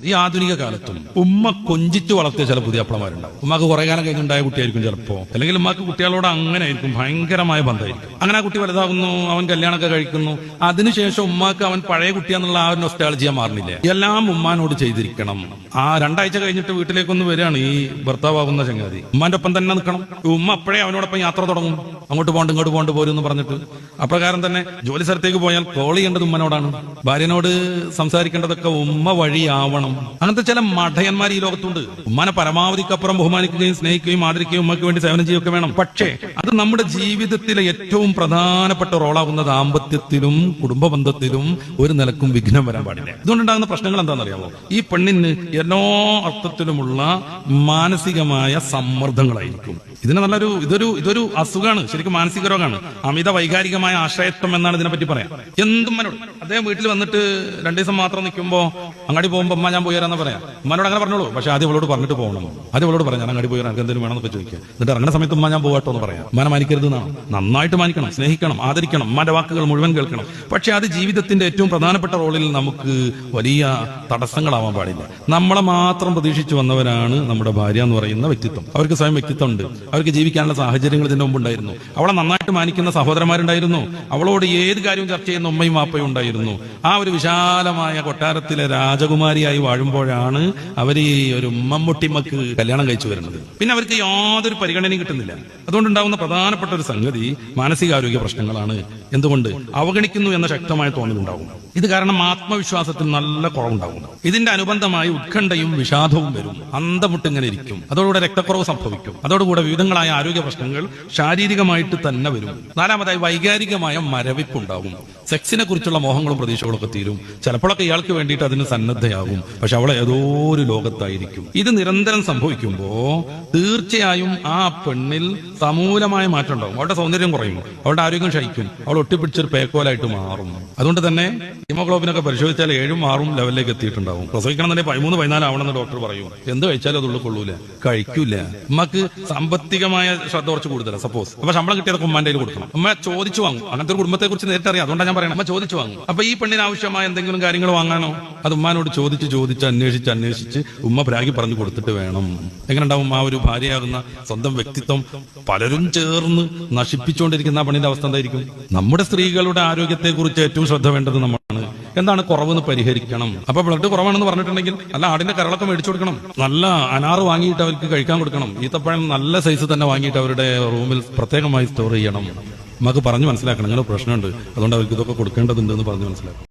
ഈ ആധുനിക കാലത്തും ഉമ്മ കൊഞ്ചിച്ചു വളർത്തിയ ചില പുതിയ അപ്പളമാരുണ്ടാവും. ഉമ്മക്ക് കുറെ കാലം കഴിഞ്ഞുണ്ടായ കുട്ടിയായിരിക്കും ചിലപ്പോ, അല്ലെങ്കിൽ ഉമ്മക്ക് കുട്ടികളോട് അങ്ങനെ ആയിരിക്കും, ഭയങ്കരമായ ബന്ധമായിരിക്കും. അങ്ങനെ ആ കുട്ടി വലുതാകുന്നു, അവൻ കല്യാണമൊക്കെ കഴിക്കുന്നു. അതിനുശേഷം ഉമ്മാക്ക് അവൻ പഴയ കുട്ടിയാന്നുള്ള ആ ഒരു നൊസ്റ്റാൾജിയ മാറുന്നില്ലേ? എല്ലാം ഉമ്മാനോട് ചെയ്തിരിക്കണം. ആ 2 ആഴ്ച കഴിഞ്ഞിട്ട് വീട്ടിലേക്കൊന്ന് വരികയാണ് ഈ ഭർത്താവാകുന്ന ചങ്ങാതി. ഉമ്മാന്റെ ഒപ്പം തന്നെ നിൽക്കണം. ഉമ്മ അപ്പോഴേ അവനോടൊപ്പം യാത്ര തുടങ്ങും. അങ്ങോട്ട് പോകണ്ട് ഇങ്ങോട്ട് പോകണ്ട് പോരും എന്ന് പറഞ്ഞിട്ട്. അപ്രകാരം തന്നെ ജോലി സ്ഥലത്തേക്ക് പോയാൽ കോൾ ചെയ്യേണ്ടത് ഉമ്മനോടാണ്. ഭാര്യനോട് സംസാരിക്കേണ്ടതൊക്കെ ഉമ്മ വഴിയാവണം. അങ്ങനത്തെ ചില മഠയന്മാർ ഈ ലോകത്തുണ്ട്. ഉമ്മാനെ പരമാവധിക്കപ്പുറം ബഹുമാനിക്കുകയും സ്നേഹിക്കുകയും ആദരിക്കുകയും ഉമ്മയ്ക്ക് വേണ്ടി സേവനം ചെയ്യുകയൊക്കെ വേണം. പക്ഷേ അത് നമ്മുടെ ജീവിതത്തിലെ ഏറ്റവും പ്രധാനപ്പെട്ട റോളാകുന്ന ദാമ്പത്യത്തിലും കുടുംബ ബന്ധത്തിലും ഒരു നിലക്കും വിഘ്നം വരാൻ പാടില്ല. ഇതുകൊണ്ടുണ്ടാകുന്ന പ്രശ്നങ്ങൾ എന്താണെന്നറിയാമോ? ഈ പെണ്ണിന് എല്ലാ അർത്ഥത്തിലുമുള്ള മാനസികമായ സമ്മർദ്ദങ്ങളായിരിക്കും. ഇതിന് ഇതൊരു അസുഖമാണ്, ശരിക്കും മാനസിക രോഗമാണ്. അമിത വൈകാരികമായ ആശ്രയത്വം എന്നാണ് ഇതിനെപ്പറ്റി പറയാം. എന്തും മനോട് അദ്ദേഹം വീട്ടിൽ വന്നിട്ട് 2 ദിവസം മാത്രം നിൽക്കുമ്പോൾ അങ്ങാടി പോകുമ്പോൾ അമ്മ ഞാൻ പോയാലെന്ന് പറയാം. ഉമ്മനോട് അങ്ങനെ പറഞ്ഞോളൂ, പക്ഷെ ആദ്യം അവളോട് പറഞ്ഞിട്ട് പോകണം. ആദ്യം അവളോട് പറയാം, ഞാൻ അങ്ങാടി പോയാൽ എനിക്ക് എന്തെങ്കിലും വേണമെന്നൊക്കെ ചോദിക്കുക. എന്നിട്ട് ഇറങ്ങുന്ന സമയത്ത് ഉമ്മ ഞാൻ പോകട്ടോ എന്ന് പറയാം. ഉമ്മനെ മാനിക്കരുത് എന്നാണ്. നന്നായിട്ട് മാനിക്കണം, സ്നേഹിക്കണം, ആദരിക്കണം, ഉമ്മാന്റെ വാക്കുകൾ മുഴുവൻ കേൾക്കണം. പക്ഷെ അത് ജീവിതത്തിന്റെ ഏറ്റവും പ്രധാനപ്പെട്ട റോളിൽ നമുക്ക് വലിയ തടസ്സങ്ങളാവാൻ പാടില്ല. നമ്മളെ മാത്രം പ്രതീക്ഷിച്ചു വന്നവരാണ് നമ്മുടെ ഭാര്യ എന്ന് പറയുന്ന വ്യക്തിത്വം. അവർക്ക് സ്വയം വ്യക്തിത്വമുണ്ട്, അവർക്ക് ജീവിക്കാനുള്ള സാഹചര്യങ്ങൾ ഇതിന്റെ മുമ്പുണ്ടായിരുന്നു. അവളെ നന്നായിട്ട് മാനിക്കുന്ന സഹോദരന്മാരുണ്ടായിരുന്നു. അവളോട് ഏത് കാര്യവും ചർച്ച ചെയ്യുന്ന ഉമ്മയും വാപ്പയും ഉണ്ടായിരുന്നു. ആ ഒരു വിശാലമായ കൊട്ടാരത്തിലെ രാജകുമാരിയായി വാഴുമ്പോഴാണ് അവർ ഈ ഒരു മമ്മൂട്ടിമ്മക്ക് കല്യാണം കഴിച്ചു വരുന്നത്. പിന്നെ അവർക്ക് യാതൊരു പരിഗണനയും കിട്ടുന്നില്ല. അതുകൊണ്ടുണ്ടാകുന്ന പ്രധാനപ്പെട്ട ഒരു സംഗതി മാനസികാരോഗ്യ പ്രശ്നങ്ങളാണ്. എന്തുകൊണ്ട്? അവഗണിക്കുന്നു എന്ന ശക്തമായ തോന്നലുണ്ടാകും. ഇത് കാരണം ആത്മവിശ്വാസത്തിൽ നല്ല കുറവുണ്ടാകും. ഇതിന്റെ അനുബന്ധമായി ഉത്കണ്ഠയും വിഷാദവും വരും. അന്തമുട്ടിങ്ങനെ ഇരിക്കും. അതോടുകൂടെ രക്തക്കുറവ് സംഭവിക്കും. അതോടുകൂടെ വിവിധങ്ങളായ ആരോഗ്യ പ്രശ്നങ്ങൾ ശാരീരികമായിട്ട് തന്നെ വരും. 4-മതായി വൈകാരികമായ മരവിപ്പുണ്ടാകും. സെക്സിനെ കുറിച്ചുള്ള മോഹങ്ങളും പ്രതീക്ഷകളും ഒക്കെ തീരും. ചിലപ്പോഴൊക്കെ ഇയാൾക്ക് വേണ്ടിയിട്ട് അതിന് സന്നദ്ധയാകും. പക്ഷെ അവളെ ഏതോ ഒരു ലോകത്തായിരിക്കും. ഇത് നിരന്തരം സംഭവിക്കുമ്പോ തീർച്ചയായും ആ പെണ്ണിൽ സമൂലമായ മാറ്റം ഉണ്ടാകും. അവളുടെ സൗന്ദര്യം കുറയും, അവളുടെ ആരോഗ്യം ക്ഷയിക്കും, അവൾ ഒട്ടിപ്പിടിച്ചൊരു പേക്കോലായിട്ട് മാറും. അതുകൊണ്ട് തന്നെ ഹീമോഗ്ലോബിനൊക്കെ പരിശോധിച്ചാൽ 7-6 ലെവലിലേക്ക് എത്തിയിട്ടുണ്ടാവും. പ്രസവിക്കണം തന്നെ 13-14 ആവണമെന്ന് ഡോക്ടർ പറയും. എന്ത് കഴിച്ചാലും അത് ഉള്ളിൽ കൊള്ളൂല, കഴിക്കൂല. ഉമ്മക്ക് സാമ്പത്തികമായ ശ്രദ്ധ കുറച്ച് കൂടുതലാണ്. സപ്പോസ് അപ്പൊ ശമ്പളം കിട്ടിയതൊക്കെ ഉമ്മാന്റെ കയ്യിൽ കൊടുക്കണം. ഉമ്മ ചോദിച്ചു വാങ്ങും. അങ്ങനത്തെ ഒരു കുടുംബത്തെ കുറിച്ച് നേരിട്ട് അറിയാം. അതുകൊണ്ടാണ് ഞാൻ പറയണം, അമ്മ ചോദിച്ചു വാങ്ങും. അപ്പൊ ഈ പെണ്ണിന് ആവശ്യമായ എന്തെങ്കിലും കാര്യങ്ങൾ വാങ്ങാനോ അത് ഉമ്മാനോട് ചോദിച്ച് അന്വേഷിച്ച് ഉമ്മ പ്രാഗി പറഞ്ഞു കൊടുത്തിട്ട് വേണം. എങ്ങനെ ഉണ്ടാവും ആ ഒരു ഭാര്യയാകുന്ന സ്വന്തം വ്യക്തിത്വം പലരും ചേർന്ന് നശിപ്പിച്ചുകൊണ്ടിരിക്കുന്ന ആ പെണ്ണിന്റെ അവസ്ഥ എന്തായിരിക്കും? നമ്മുടെ സ്ത്രീകളുടെ ആരോഗ്യത്തെ കുറിച്ച് ഏറ്റവും ശ്രദ്ധ വേണ്ടത് നമ്മളാണ്. എന്താണ് കുറവെന്ന് പരിഹരിക്കണം. അപ്പൊ ബ്ലഡ് കുറവാണെന്ന് പറഞ്ഞിട്ടുണ്ടെങ്കിൽ നല്ല ആടിന്റെ കരളൊക്കെ മേടിച്ചു കൊടുക്കണം. നല്ല അനാറ് വാങ്ങിയിട്ട് അവർക്ക് കഴിക്കാൻ കൊടുക്കണം. ഈത്തപ്പഴം നല്ല സൈസ് തന്നെ വാങ്ങിയിട്ട് അവരുടെ റൂമിൽ പ്രത്യേകമായി സ്റ്റോർ ചെയ്യണം. നമുക്ക് പറഞ്ഞു മനസ്സിലാക്കണം, ഇങ്ങനെ പ്രശ്നമുണ്ട്, അതുകൊണ്ട് അവർക്ക് ഇതൊക്കെ കൊടുക്കേണ്ടതുണ്ട് എന്ന് പറഞ്ഞു മനസ്സിലാക്കണം.